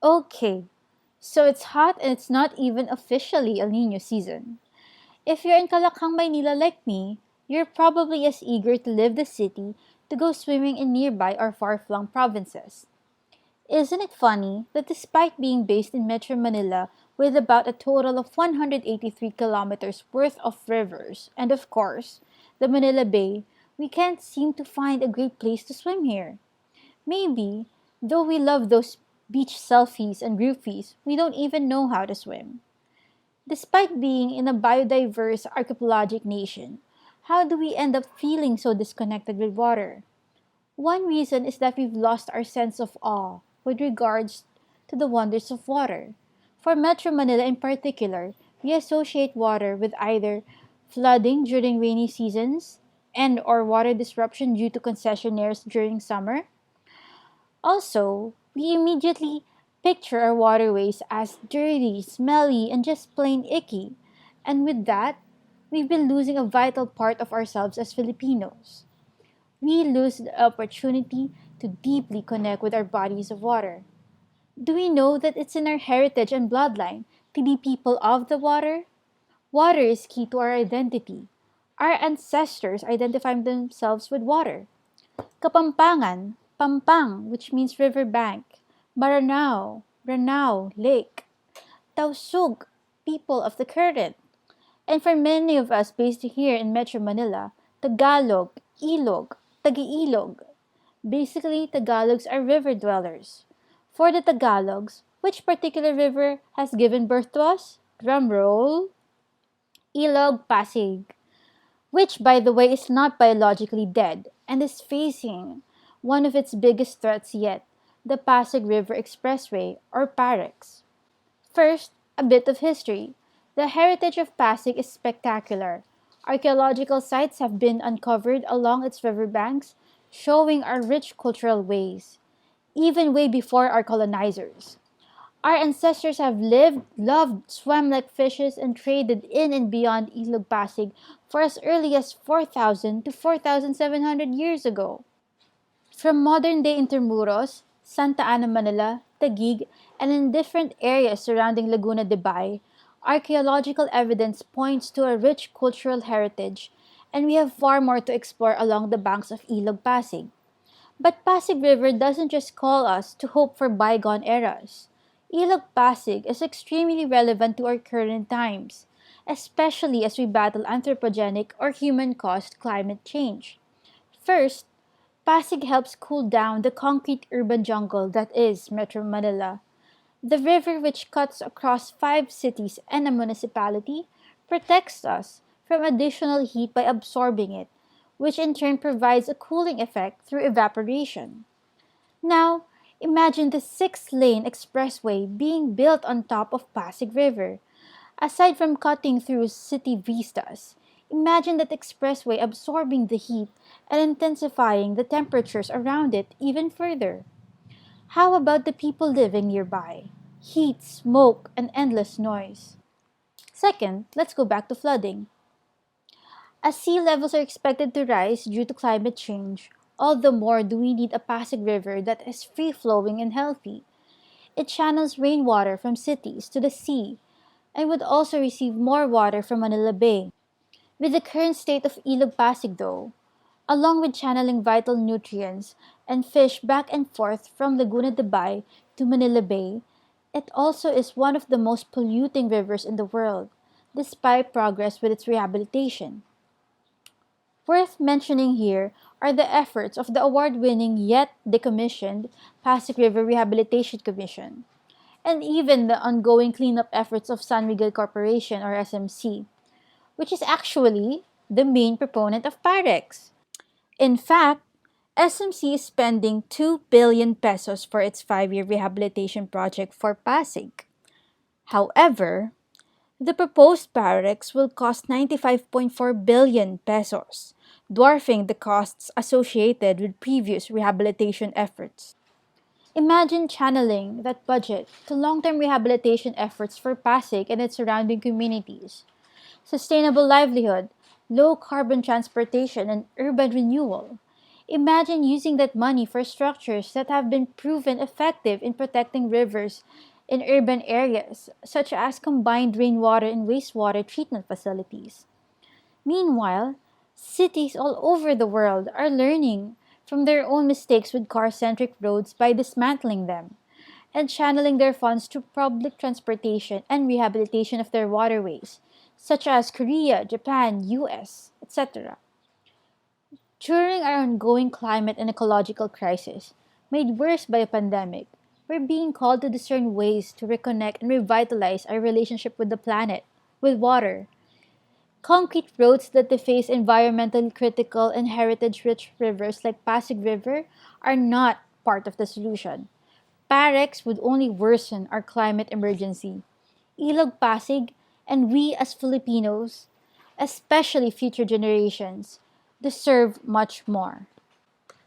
Okay, so it's hot and it's not even officially El Nino season. If you're in Calakhang, Manila like me, you're probably as eager to leave the city to go swimming in nearby or far-flung provinces. Isn't it funny that despite being based in Metro Manila with about a total of 183 kilometers worth of rivers, and of course, the Manila Bay, we can't seem to find a great place to swim here? Maybe, though we love those beach selfies and groupies, we don't even know how to swim. Despite being in a biodiverse archipelagic nation, how do we end up feeling so disconnected with water? One reason is that we've lost our sense of awe with regards to the wonders of water. For Metro Manila in particular, we associate water with either flooding during rainy seasons and or water disruption due to concessionaires during summer. Also, we immediately picture our waterways as dirty, smelly, and just plain icky. And with that, we've been losing a vital part of ourselves as Filipinos. We lose the opportunity to deeply connect with our bodies of water. Do we know that it's in our heritage and bloodline to be people of the water? Water is key to our identity. Our ancestors identified themselves with water. Kapampangan, Pampang, which means river bank. Maranao, Ranao, lake. Tausug, people of the current. And for many of us based here in Metro Manila, Tagalog, Ilog, Tagiilog. Basically, Tagalogs are river dwellers. For the Tagalogs, which particular river has given birth to us? Drum roll. Ilog Pasig, which by the way is not biologically dead and is facing one of its biggest threats yet, the Pasig River Expressway or PAREX. First, a bit of history. The heritage of Pasig is spectacular. Archaeological sites have been uncovered along its riverbanks, showing our rich cultural ways, even way before our colonizers. Our ancestors have lived, loved, swam like fishes, and traded in and beyond Ilog Pasig for as early as 4,000 to 4,700 years ago. From modern-day Intramuros, Santa Ana, Manila, Taguig, and in different areas surrounding Laguna de Bay, archaeological evidence points to a rich cultural heritage, and we have far more to explore along the banks of Ilog Pasig. But Pasig River doesn't just call us to hope for bygone eras. Ilog Pasig is extremely relevant to our current times, especially as we battle anthropogenic or human-caused climate change. First, Pasig helps cool down the concrete urban jungle that is Metro Manila. The river, which cuts across 5 cities and a municipality, protects us from additional heat by absorbing it, which in turn provides a cooling effect through evaporation. Now, imagine the 6-lane expressway being built on top of Pasig River. Aside from cutting through city vistas, imagine that expressway absorbing the heat and intensifying the temperatures around it even further. How about the people living nearby? Heat, smoke, and endless noise. Second, let's go back to flooding. As sea levels are expected to rise due to climate change, all the more do we need a Pasig River that is free flowing and healthy. It channels rainwater from cities to the sea and would also receive more water from Manila Bay. With the current state of Ilog Pasig though, along with channeling vital nutrients and fish back and forth from Laguna de Bay to Manila Bay, it also is one of the most polluting rivers in the world, despite progress with its rehabilitation. Worth mentioning here are the efforts of the award-winning yet decommissioned Pasig River Rehabilitation Commission, and even the ongoing cleanup efforts of San Miguel Corporation or SMC, which is actually the main proponent of PAREX. In fact, SMC is spending 2 billion pesos for its 5-year rehabilitation project for Pasig. However, the proposed PAREX will cost 95.4 billion pesos, dwarfing the costs associated with previous rehabilitation efforts. Imagine channeling that budget to long-term rehabilitation efforts for Pasig and its surrounding communities, sustainable livelihood, low carbon transportation, and urban renewal. Imagine using that money for structures that have been proven effective in protecting rivers in urban areas, such as combined rainwater and wastewater treatment facilities. Meanwhile, cities all over the world are learning from their own mistakes with car centric roads by dismantling them and channeling their funds to public transportation and rehabilitation of their waterways, such as Korea, Japan, US, etc. During our ongoing climate and ecological crisis, made worse by a pandemic, we're being called to discern ways to reconnect and revitalize our relationship with the planet, with water. Concrete roads that deface environmentally critical and heritage rich rivers like Pasig River are not part of the solution. Parex would only worsen our climate emergency. Ilog Pasig and we as Filipinos, especially future generations, deserve much more.